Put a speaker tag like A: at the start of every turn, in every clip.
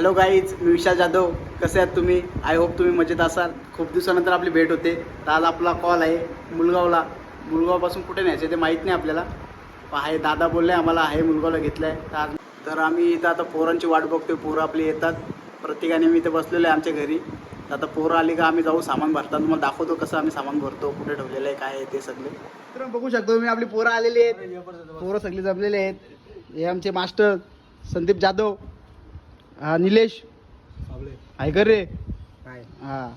A: Hello guys, मी विशाल जाधव. कसे आहात तुम्ही? आय होप तुम्ही मजेत असाल. खूप दिवसानंतर आपली भेट होते. तर आज आपला कॉल आहे मुलगावला. मुलगावपासून कुठे न्यायचं ते माहीत नाही आपल्याला. आहे दादा बोलले आम्हाला आहे मुलगावला घेतलं आहे. तर आम्ही इथं आता पोरांची वाट बघतोय. पोरं आपली येतात. प्रत्येकाने मी इथं बसलेलो आहे आमच्या घरी. तर आता पोरं आली का आम्ही जाऊ सामान भरतात. तुम्हाला दाखवतो कसं आम्ही सामान भरतो, कुठे ठेवलेलं आहे, काय आहे ते सगळे. तर बघू शकतो मी आपली पोरं आलेली आहेत. पोरं सगळे जमलेले आहेत. हे आमचे मास्टर संदीप जाधव, निलेश आयकर रे, हा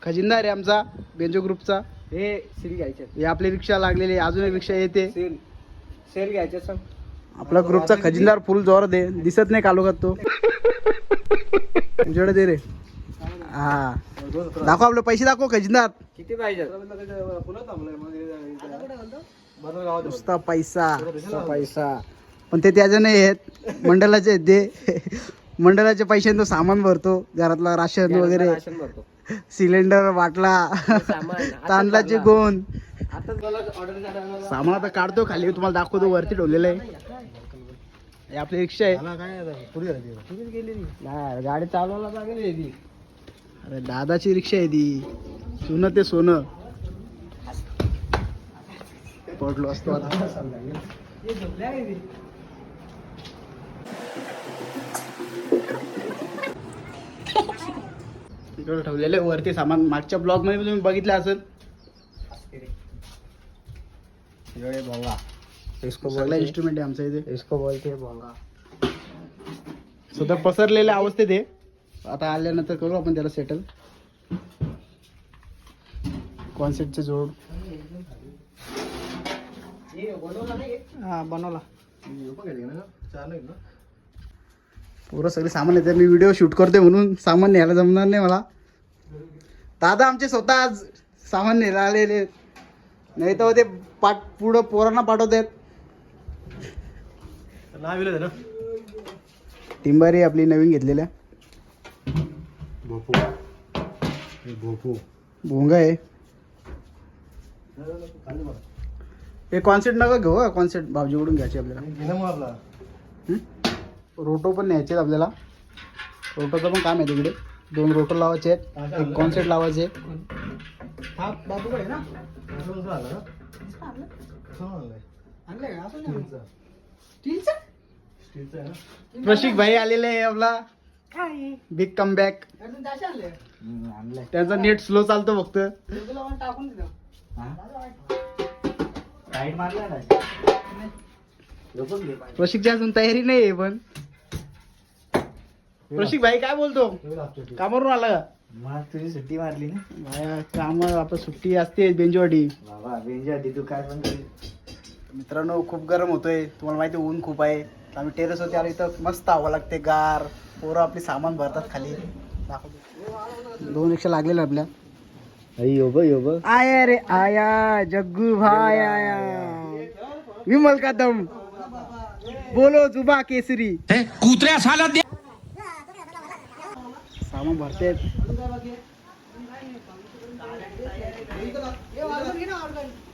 A: खजिनदार आहे आमचा बेंजो ग्रुपचा.
B: हे सील घ्यायचे,
A: हे आपली रिक्षा लागलेली. अजून एक रिक्षा येते.
B: सेल घ्यायचे सर.
A: आपला ग्रुपचा खजिनदार फुल जोर दे, दिसत नाही कालोखात तो. तुझ्याकडे दे रे. हा दाखव, आपले पैसे दाखव खजिनदार.
B: किती पाहिजे?
A: नुसता पैसा पैसा. पण ते त्याचे नाही आहेत, मंडळाचे आहेत ते. मंडळाच्या पैशाने तो सामान भरतो, घरातला राशन वगैरे,
B: राशन भरतो,
A: सिलेंडर, बाटला, तांदळाचे गोंद. सामान आता काढतो खाली, तुम्हाला दाखवतो. वरती ठेवलेलं आहे. हे आपली रिक्षा आहे.
B: गाडी चालवायला लागेल.
A: अरे दादाची रिक्षा आहे ती. सोनं ते सोनं पडलो असतो आता. इकडे ठेवलेलं आहे वरती सामान. मागच्या ब्लॉग मध्ये तुम्ही बघितलं असेल. सगळा इन्स्ट्रुमेंट आहे आमच्या इथे.
B: इसको बोलते भोंगा.
A: स्वतः पसरलेल्या अवस्थेत आहे. आता आल्यानंतर करू आपण त्याला सेटल. कॉन्सेप्टचे जोड हा बनवला. पुरं सगळे सामान येते. मी व्हिडिओ शूट करते म्हणून सामान न्यायला जमणार नाही मला. दादा आमचे स्वतः आज सामान न्यायला आलेले, नाही तर ते पुढं पोरांना पाठवतात. टिंबारी आपली नवीन घेतलेल्या. भोंगा आहे. हे कॉन्सेप्ट नका घेऊ का, कॉन्सेप्ट भाऊजीकडून घ्यायचे आपल्याला. रोटो पण न्यायचे आपल्याला. रोटोचं पण काम आहे तिकडे. 2 रोटो लावायचे आहेत, एक कॉन्सेप्ट लावायचे. प्रशिक भाई आलेले आहे आपला. Big comeback. त्यांचा नेट स्लो चालतो फक्त. प्रशिकची अजून तयारी नाही आहे. पण प्रशिक भाई काय बोलतो? कामावरून आला का?
B: तुझी सुट्टी मारली ना?
A: काम आता सुट्टी असते बेंजवाडी.
B: बाबा बेंजवाडी तू काय पण.
A: मित्रांनो खूप गरम होतोय, तुम्हाला माहिती ऊन खूप आहे. आम्ही टेरेसवरती आलो. इथं मस्त हवा लागते, गार. पोरं आपली सामान भरतात खाली. 2 रिक्षा लागलेल्या आपल्या. आया रे आया, जग्गू भाई आया. विमल का दम बोलो जुबा केसरी.
C: कुत्र्या साला दे.
A: सामान भरते.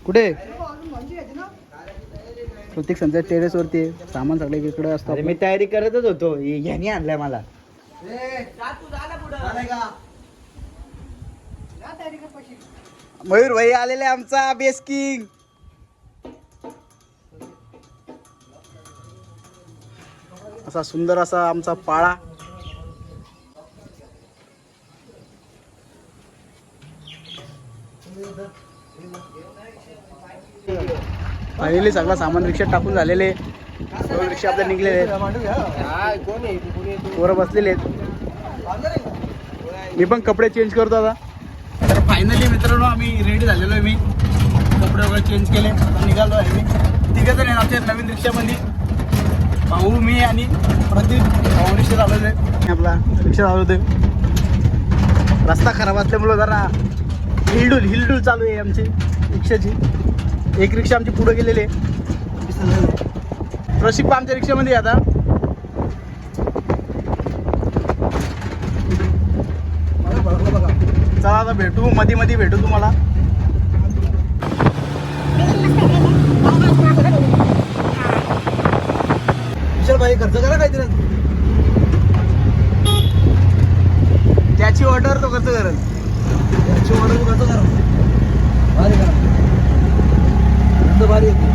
A: कुठे? प्रत्येक संध्या टेरेस वरती सामान सगळे इकडे असतं.
B: मी तयारी करतच होतो, ह्यानी आणलाय मला.
A: मयूर भाई आलेले आमचा बेस किंग. असा सुंदर असा आमचा पाळा. फायनली सगळा सामान रिक्षात टाकून झालेले. 2 रिक्षा आपल्या निघलेले आहेत. पोरं बसलेले आहेत. मी पण कपडे चेंज करतो आता. तर फायनली मित्रांनो आम्ही रेडी झालेलो आहे. मी कपडे वगैरे चेंज केले. आता निघालो आहे. मी 3 जण आहे आमच्या नवीन रिक्षामध्ये. भाऊ, मी आणि प्रदीप. भाऊ रिक्षा चालवतो आहे. आपला रिक्षा चालवतो आहे. रस्ता खराब असल्यामुळं जरा हिलडुल चालू आहे आमची रिक्षाची. एक रिक्षा आमची पुढे गेलेली आहे. प्रशिक आमच्या रिक्षामध्ये आता. चला आता भेटू, मध्ये भेटू तुम्हाला. विशाल भाई खर्च करा काहीतरी. याची ऑर्डर तो कसं करेल?
B: याची ऑर्डर करतो करा भारी करा भारी येते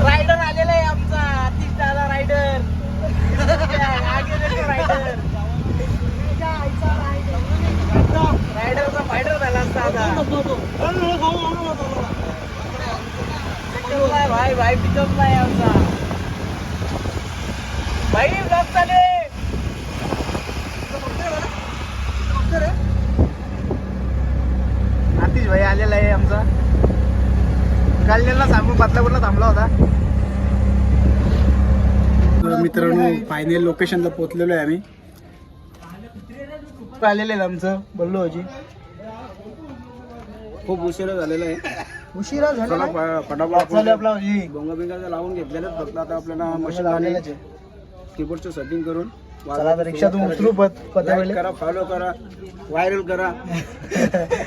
A: रायडर आलेला आहे आमचा आतिश दादा रायडर. रायडरचा फायडर झाला असता आता. भाई भाई पिकअप नाही आमचा भाई ब्लॉक चालू आहे. आतिश भाई आलेला आहे आमचा. काल त्यांना सांगून बदलापूरला थांबला होता. मित्रांनो फायनल लोकेशनला पोहोचलेलो आहे आम्ही. आलेलं आहे आमचं बल्लू होजी. खूप उशिरा झालेला आहे.
B: उशिरा झाला
A: फटाफट आपला होजी
C: बोंगा बिंगा लावून घेतलेलं फक्त आता आपल्याला मशीन
A: आलेलंच आहे.
C: कीबोर्डचं सेटिंग करून
A: चला आता रिक्षातून उतरू
C: Like करा, फॉलो करा, व्हायरल करा,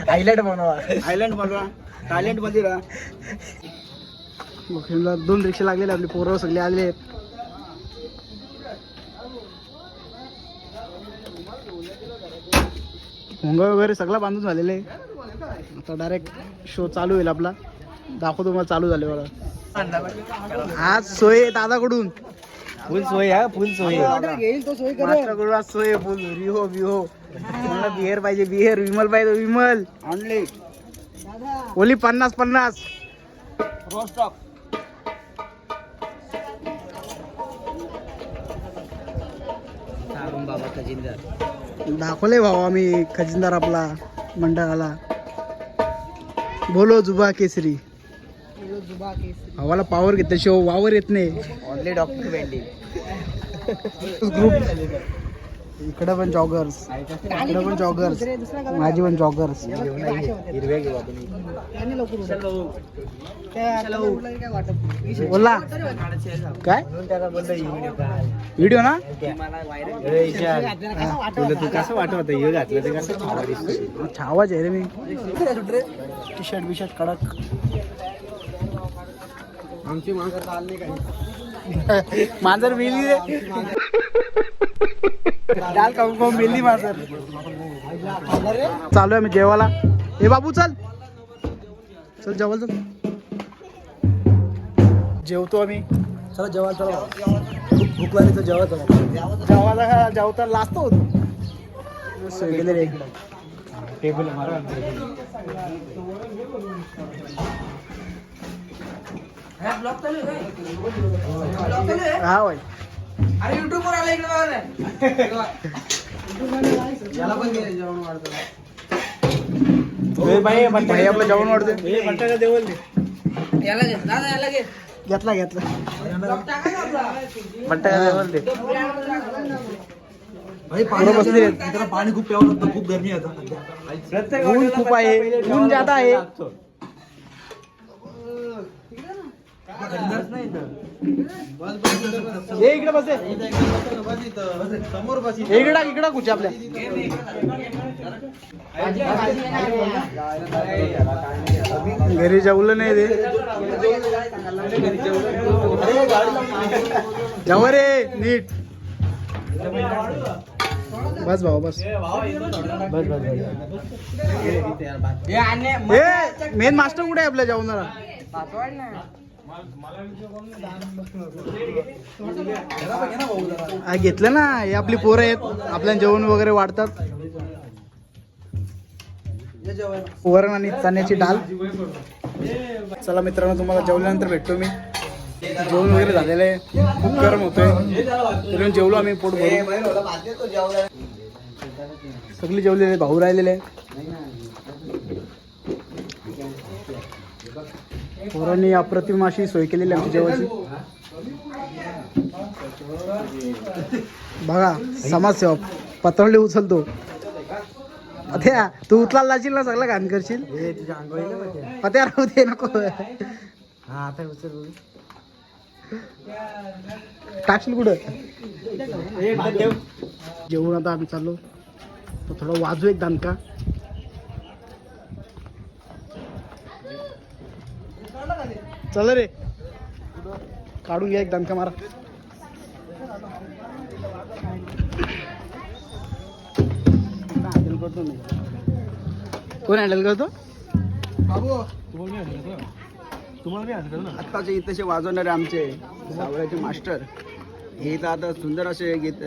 A: हायलाइट बनवा.
C: आयलंड बनवा, टायलंड मध्ये राहा.
A: लोकेशनला 2 रिक्षा लागलेले. आपले पोरं सगळे आले आहेत. भोंगा वगैरे सगळं बांधून झालेलं आहे. आता डायरेक्ट शो चालू होईल आपला. दाखवतो तुम्हाला चालू झाले बघा. आज सोय दादाकडून
B: फुल सोय हा फुल सोय
A: घेईल तो सोय मास्टरकडून आज सोय फुल. रिहो बिहो मला बिहेर पाहिजे बिहेर. विमल पाहिजे विमल.
C: ऑनली
A: ओली 50-50
C: रोस्टॉक.
B: बाबा खजिनदार
A: दाखवले भाऊ आम्ही खजिनदार आपला मंडळाला. बोलो जुबा केसरी. भावाला पावर घेतल्याशिवाय वावर येत नाही.
B: ऑनली डॉक्टर भेंडी
A: ग्रुप इकडे पण जॉगर्स इकडे पण जॉगर्स माझी पण जॉगर्स.
B: हिरव्या घेऊ आपण
A: बोला काय व्हिडिओ ना.
B: तुला तू कसं वाटत हे घातलं ते कसं छावा दिसतो.
A: छावाच आहे रे मी. टी शर्ट बिशर्ट कडक.
C: आमची माणसं चालली काही
A: मांजर मेली रे. डाल खाऊन मेली मांजर. चालू आहे मी जेवायला. ए बाबू चल चल जेवायला चल. जेवतो आम्ही.
B: चला जेवायला चला भूक लागली तर जेवायचं
A: जेवायला जेवता लाजतो होतो. सोय केले रे.
B: टेबल मारा
A: हा भाई
C: अरे युट्यूब वर आला इकडे. याला पण जेवण वाढतं.
A: भाई आपलं जेवण वाढते.
B: बटाटा देवल
C: याला घे दादा, याला घे.
A: घेतला घेतला
C: टाका ना आपला.
A: बट्टा जेवण दे.
B: भाई
A: पोरं बसली आहेत.
B: पाणी पाणी खूप प्यावं लागतं खूप गरमी आहे आता.
A: ऊन खूप आहे. ऊन जादा आहे. ये इकडे बस.
C: समोर बस.
A: इकडा कुठे आपल्या घरी जेवलं नाही ते. जेव रे नीट. बस भाऊ बस. मेन मास्टर कुठे आहे आपल्या जेवणाला. घेतलं ना. हे आपली पोरं आहेत. आपल्या जेवण वगैरे वाढतात. वरण आणि चण्याची डाल. चला मित्रांनो तुम्हाला जेवल्यानंतर भेटतो मी. जेवण वगैरे झालेलं आहे. खूप गरम होतोय. तरी जेवलो आम्ही पोट भरून. सगळी जेवलेले. भाऊ राहिलेले. पोरांनी अप्रतिम अशी सोय केलेली आमची जेवायची. बघा समाजसेवा पतळले उचलतो. आता तू उचलायला जाशील ना सगळं घाण करशील. आता राहू दे नको.
B: हा आता उचल
A: टाकशील कुठं. जेवून आता आम्ही चाललो. तर थोडं वाजू एक दणका. चल रे काढून घ्या एक दणका मारा. करतो मी. कोण हँडल करतो? आत्ताचे इथेचे वाजवणारे आमचे सावळ्याचे मास्टर हे तर आता सुंदर असे गीत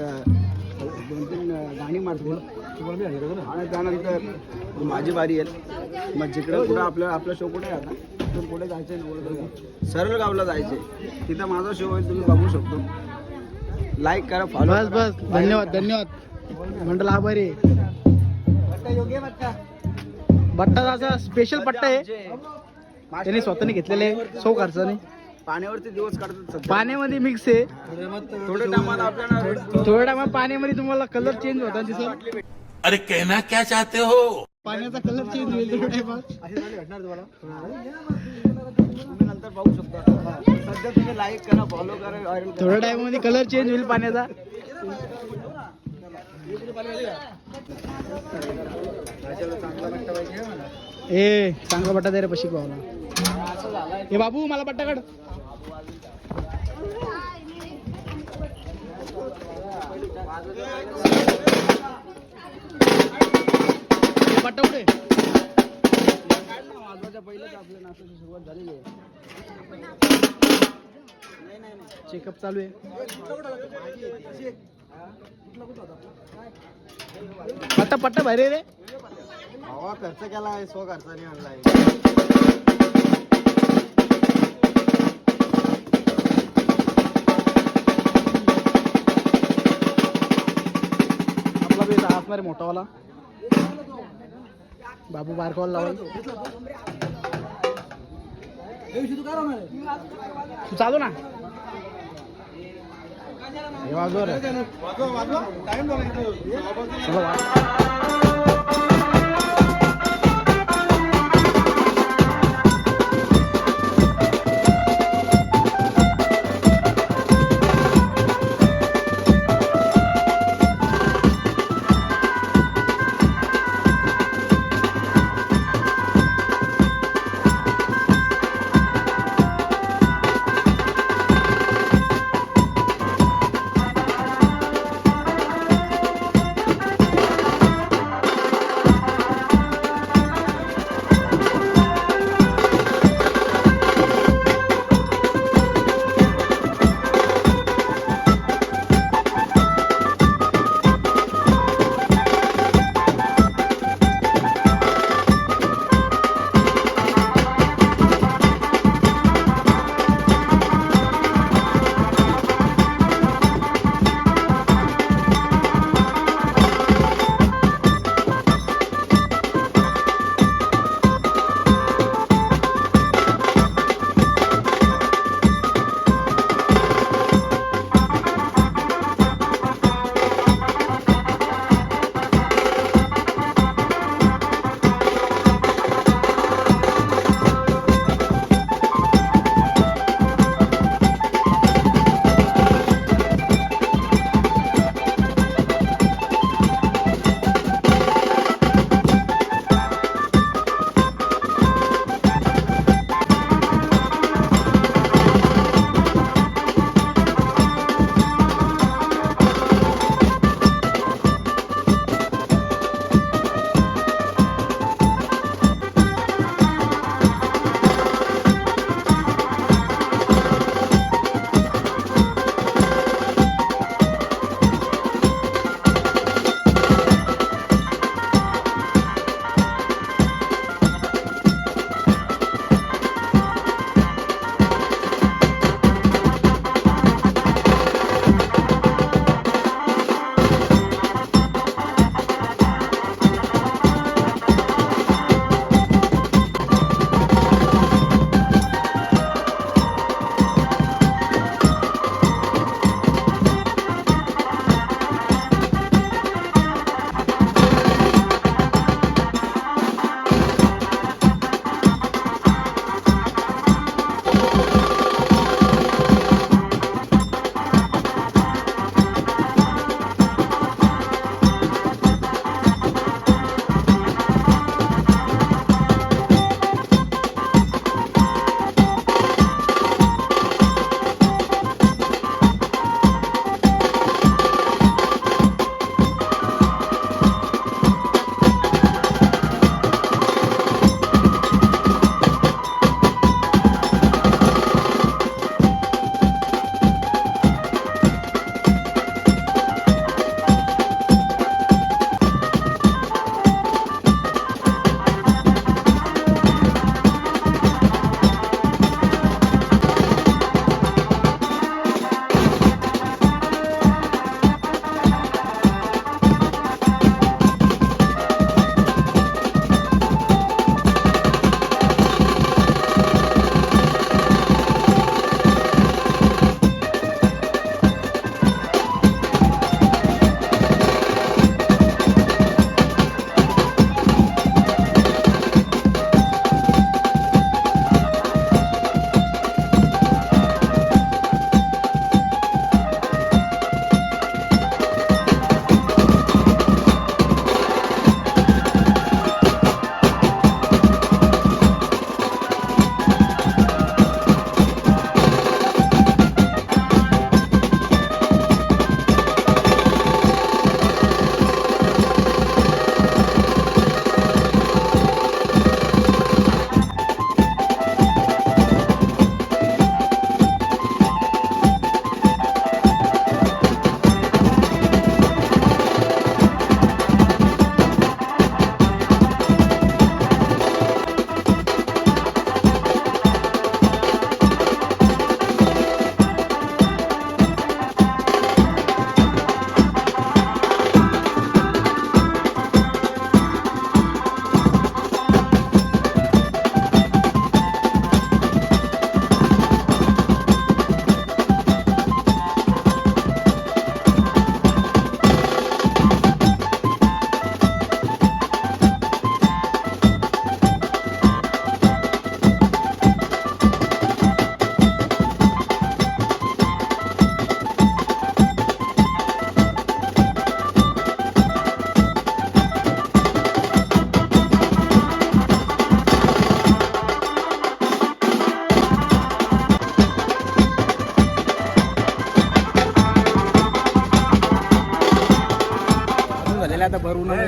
A: 2-3 गाणी मारतील आणि त्यानंतर माझी बारी येईल. मग जिकडं पुढं आपला शो कुठे आहे आता तिथून पुढे जायचं आहे सरळ गावला जायचे तिथं माझा शो होईल तुम्ही बघू शकतो. लाईक करा फॉलो. बस बस धन्यवाद धन्यवाद मंडळ आभारी. बट्टा स्पेशल पट्टा आहे त्याने स्वतःने घेतलेले 100 खर्चाने. पाण्यावरती दिवस काढतात पाण्यामध्ये मिक्स आहे. थोड्या टायमात पाण्यामध्ये तुम्हाला कलर चेंज होता दिसत.
D: अरे कहना क्या चाहते हो?
A: पाण्याचा कलर चेंज होईल थोड्या टायमात. तुम्ही नंतर पाहू शकता. सध्या तुम्ही लाईक करा फॉलो करा. थोड्या टायमामध्ये कलर चेंज होईल पाण्याचा. ए चांगला बट्टा दे रे पशी पावला. हे बाबू मला बट्टा काढ. बट्टा कुठे? वाजवायच्या पहिलेच आपल्या नाचाची सुरुवात झालेली आहे. चेकअप चालू आहे. पट्टा पट्टा भरे रे. खर्च केला आहे 100 खर्चाने आणलाय. आपला बेस असणार आहे मोठावाला. बाबू बारकावाला लावल. तू चालू ना हे वाजव रे. चला वाजव.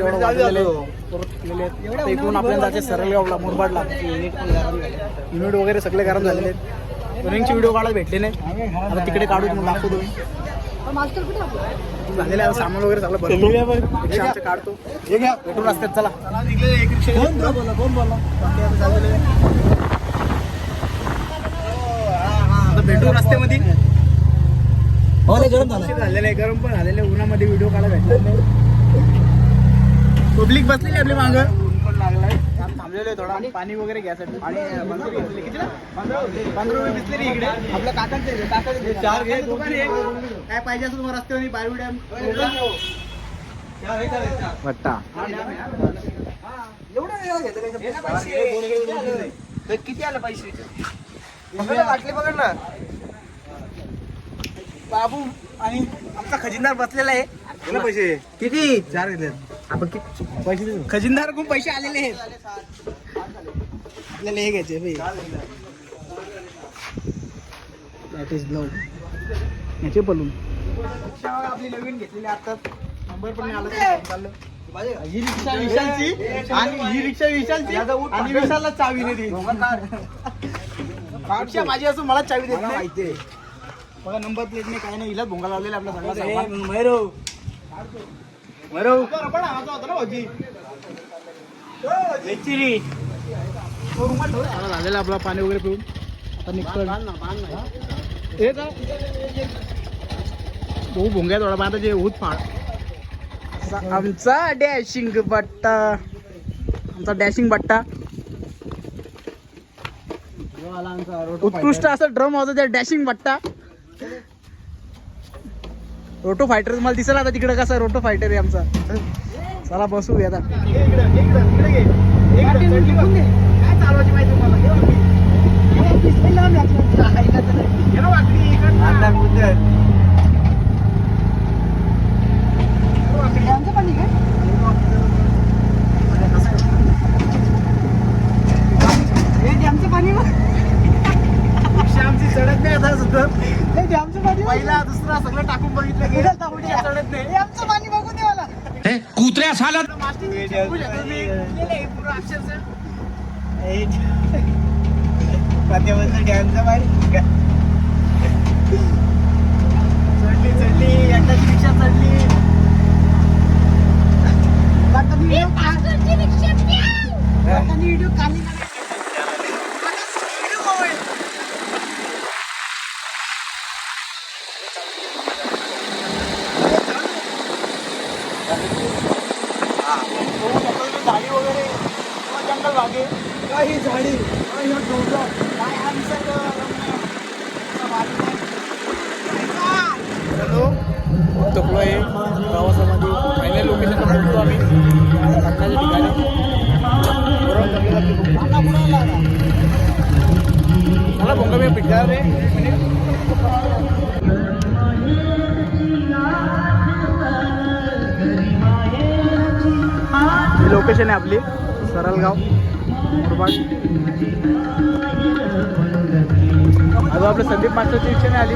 A: एवढं वाढलेलं आहे. परत केलेले आहेत. आता इकडून आपल्याला जायचे सरळगावला मुरबाडला. युनिट वगैरे सगळे गरम झालेले आहेत. रनिंगचे व्हिडिओ काढायला भेटले नाही. आता तिकडे काढू तुम्हाला दाखवतो मी. झालेलं आहे सामान वगैरे सगळं भरपूर. रिक्षा आमचं काढतो. भेटून असतात चला. एक रिक्षा आता भेटू रस्त्यामध्ये.
B: गरम झालं
A: झालेलं आहे गरम पण झालेलं आहे. उन्हामध्ये व्हिडिओ काढायला भेटला नाही. पब्लिक बसलेली आपली मागं. ऊन पण लागलाय. थांबलेलं आहे थोडा पाणी वगैरे घ्यायसाठी. आणि कितीला 15 रुपये बिसलेरी इकडे. आपल्या काकांचे 4 घे दुकान आहे. काय पाहिजे असं तुम्हाला रस्त्यावर बारवी डॅम भट्टा.
C: किती आलं पैसे वाटले बघ ना.
A: बाबू आणि आमचा खजिनदार बसलेला आहे. पैसे किती 4 घेतले आपण. किती पैसे खजिनदार कोण पैसे आलेले आहेत. आपल्याला हे घ्यायचे दॅट इज लव. याचे बलून आपली नवीन घेतलेली आता. नंबर पण आला चाललं. ही रिक्षा विशालची आणि ही रिक्षा विशालची आणि विशालला चावी नाही दिली. रिक्षा माझी असून मला चावी देत नाही. माहिती बघा नंबर प्लेट नाही काय नाही. हिला भोंगा लावलेला आपला सगळा झालेला आपला पाणी वगैरे पिऊन आता निघतो. भाऊ भोंग्या थोडा बांधा जे ऊत फाड. आमचा डॅशिंग बट्टा. आमचा डॅशिंग बट्टा उत्कृष्ट असं ड्रम होता त्या डॅशिंग बट्टा. रोटो फायटर तुम्हाला दिसला आता तिकडे कसा रोटो फायटर आहे आमचा. चला बसू आता. काय चालवायची माहिती आमची चढत नाही आता सुद्धा. पहिला दुसरा सगळं टाकून बघितलं गेलं चढत नाही. आमचं पाणी बघून दे मला.
D: कुत्र्या साला
A: चढली एकदाची रिक्षा चढली. व्हिडिओ काढली झाडी वगैरे जंगल भागे काही झाडी हॅलो थकलो आहे प्रवासामध्ये. फायनल लोकेशनला पोहोचतो आम्ही लग्नाच्या ठिकाणी. मला भोंगा मी पिठला रे. ही लोकेशन आहे आपली सरळगाव मुरबाड. अजून आपल्या संदीप मास्टरची इच्छा नाही आली.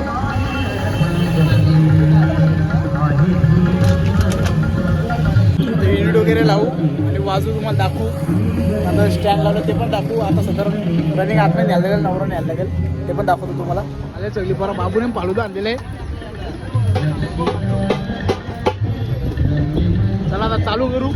A: युनिट वगैरे लावू आणि वाजू तुम्हाला दाखवू. आता स्टँड लावलं ते पण दाखवू. आता सदर रनिंग आतमध्ये न्यायला लागेल नवरा न्यायला लागेल ते पण दाखवतो तुम्हाला. आले चगली बरं बाबूने फालुदा आणलेलं आहे. चला आता चालू करू.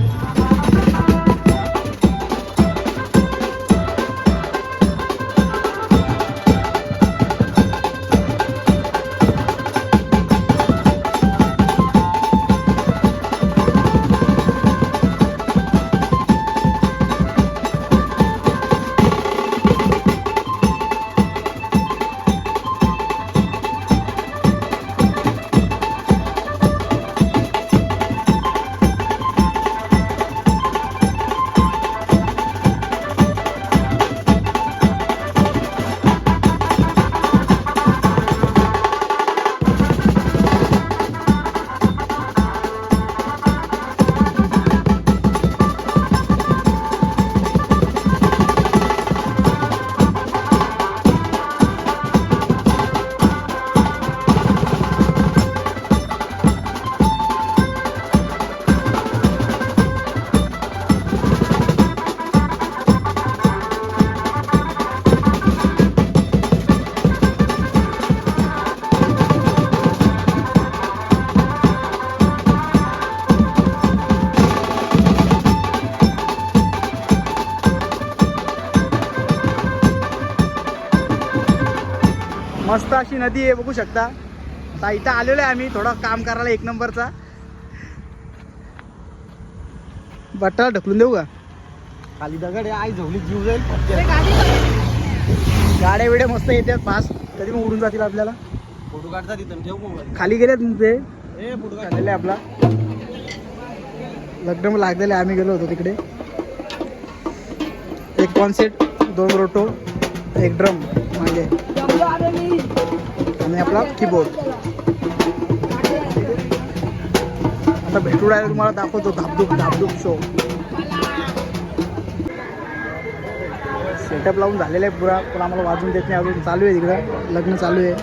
A: मस्त अशी नदी आहे बघू शकता. आता इथं आलेलो आहे आम्ही थोडं काम करायला 1 नंबरचा. बट्टाला ढकलून देऊ का?
B: खाली दगड आहे, आई झोली जीव जाईल.
A: गाड्या बिड्या मस्त येतात फास्ट, कधी पण उडून जातील आपल्याला.
B: फोटो काढता तिथं ठेव मोबाईल.
A: खाली गेलेत ते
B: फोटो काढ.
A: झालेलं आहे आपला लग्न लागलेलं आहे. आम्ही गेलो होतो तिकडे. 1 कॉन्सेट, 2 रोटो, 1 ड्रम मागे आणि आपला कीबोर्ड. आता भेटू राहिला तुम्हाला दाखवतो धाबधूक शो. सेटअप लावून झालेला आहे पुरा, पण आम्हाला वाजून देत नाही अजून. चालू आहे तिकडं लग्न चालू आहे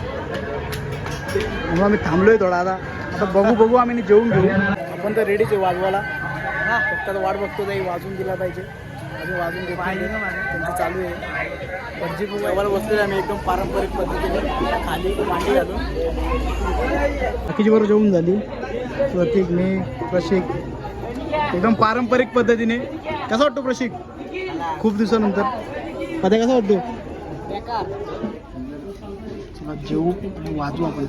A: म्हणून आम्ही थांबलोय थोडा. आता बघू आम्ही जेवून घेऊ. आपण तर रेडीच आहे वाजवायला, फक्त आता वाट बघतो काही वाजून दिला पाहिजे. अजून वाजून देत नाही, त्यांचं चालू आहे. भटजी जेवायला बसलेलं आम्ही एकदम पारंपरिक पद्धतीने खाली मांडी घालून. बाकीची बरोबर जेवून झाली. प्रतीक, मी, प्रशिक एकदम पारंपरिक पद्धतीने. कसा वाटतो प्रशिक? खूप दिवसानंतर. आता कसा वाटतो? चला जेवू आणि वाजू आपण.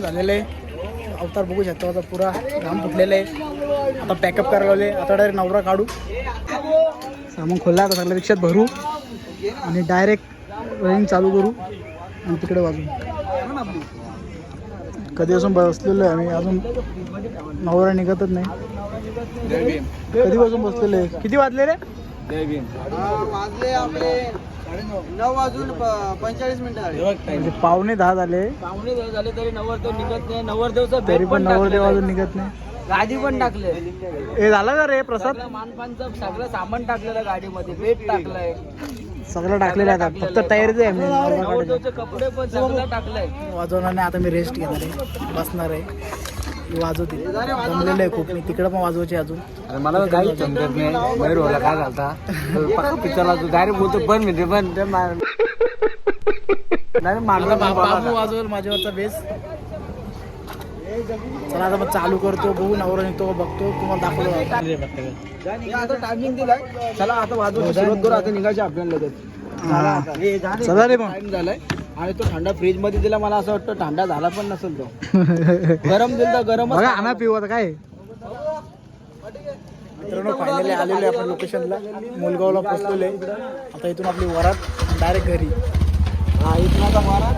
A: झालेलं आहे अवतार बघू शकतो आता पुरा घाम फुटलेला आहे. आता पॅकअप करायला लावले. आता डायरेक्ट नवरा काढू सामान खोलला. आता सगळं रिक्षात भरू आणि डायरेक्ट रनिंग चालू करू आणि तिकडे वाजू. कधी असून बसलेलो आहे आम्ही, अजून नवरा निघतच नाही. कधीपासून बसलेलो आहे. किती वाजले रे?
C: वाजले आपले 9 वाजून 45 मिनिटं झाले.
A: म्हणजे 9:45 झाले.
C: पाहुणे झाले तरी नवरदेव निघत नाही. नवरदेवचा
A: तरी पण नवरदेव अजून निघत नाही.
C: गाडी पण टाकले.
A: हे झालं का रे प्रसाद?
C: मानपानचं सगळं सामान टाकलेलं गाडीमध्ये. बेट टाकलंय,
A: सगळं टाकलेलं आहे. आता फक्त तयारीच आहे.
C: नवरदेवचे कपडे पण सगळं टाकलंय.
A: वाजवणार नाही. आता मी रेस्ट घेणार आहे, बसणार आहे. वाजवते जमलेलं आहे खूप. मी तिकडं पण वाजवायचे अजून.
C: मला काही समजत नाही बाहेर होला काय झालता. पिक्चरला तू डायरेक्ट बोलतो पण म्हणजे पण
A: मला बाबू वाजवेल माझ्यावरचा बेस. चला आता मग चालू करतो. बघू नवरा निघतो का बघतो. तुम्हाला दाखवतो.
C: आता टायमिंग दिलाय. चला आता वाजवून सुरुवात करू. आता निघायचे आपल्याला लगेच.
A: चला रे मग.
C: टाइम झालाय आणि तो थंडा फ्रीज मध्ये दिला. मला असं वाटतं थंडा झाला पण नसेल तो. गरम दिल तर गरम.
A: बघा आणा पिऊ आता काय. मित्रांनो फायनली आलेले आपण लोकेशनला. मुलगावला पोहोचलेलो आहे. आता इथून आपली वरात डायरेक्ट घरी.
C: हा इथून आता मारा.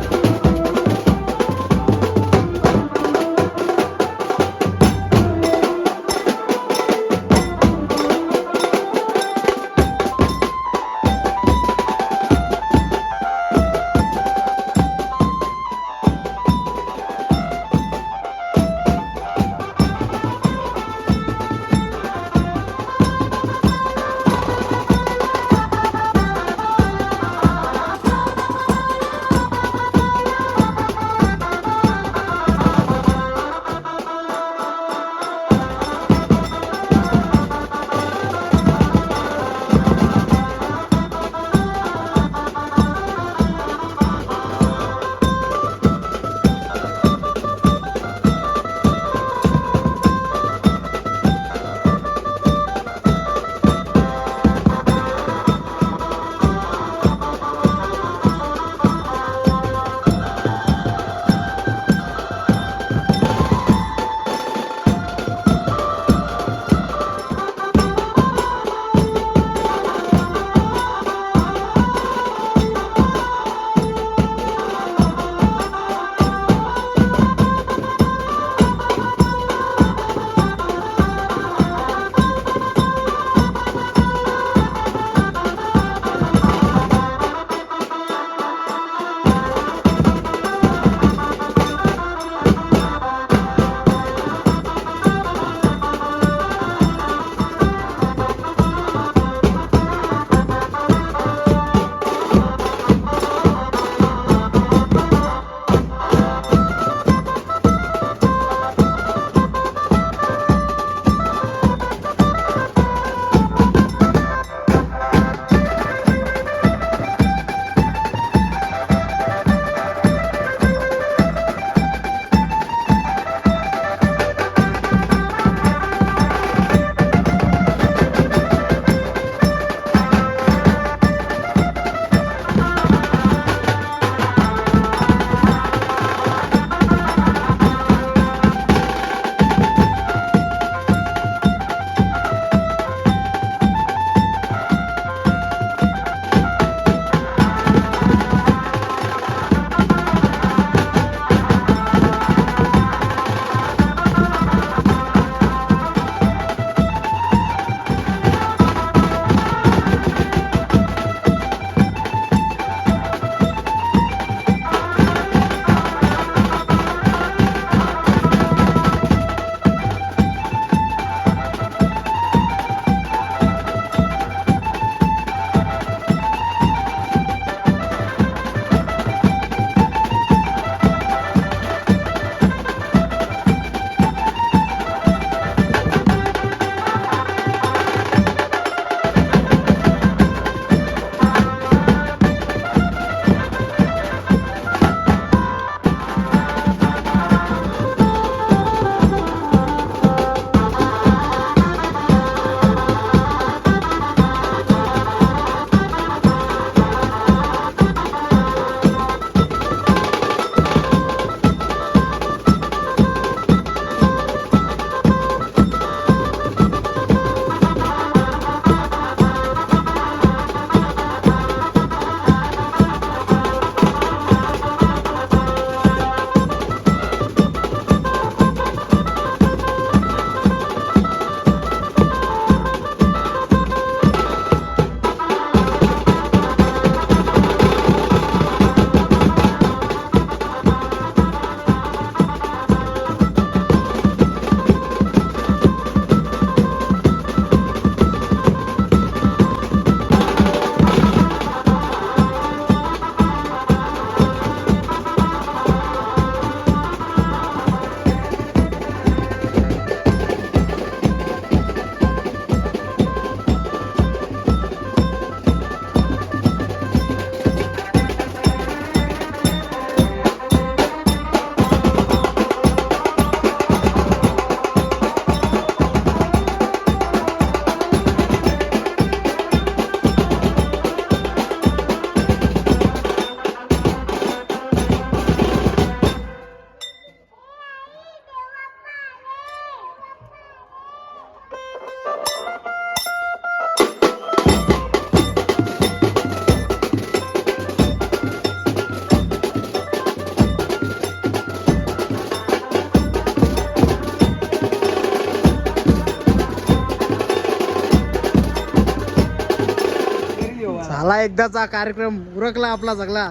A: एकदाचा कार्यक्रम उरकला आपला सगळा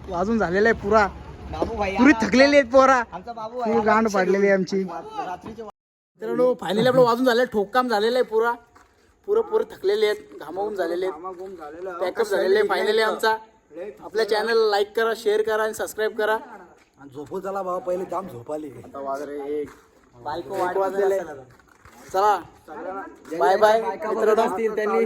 A: वाजून झालेला आहे पुरा
C: बाबू भाई
A: पुरी थकलेली आहेत पोरा
C: आमचा बाबू
A: पूर्ण गांड पाडलेली आहे आमची मित्रांनो फायनली आपलं वाजून झालं ठोककाम झालेलं आहे पुरा पुरं थकलेले आहेत घामावून झालेले आहेत पॅकअप झालेले आहे फायनली आमचा आपल्या चॅनल लाईक करा शेअर करा आणि सबस्क्राईब करा
B: आणि झोपू चला बाबा पहिले जाम झोप आली
A: आता वाजले एक
C: बायको
A: वाजलेले चला बाय बाय मित्रांनो
C: त्यांनी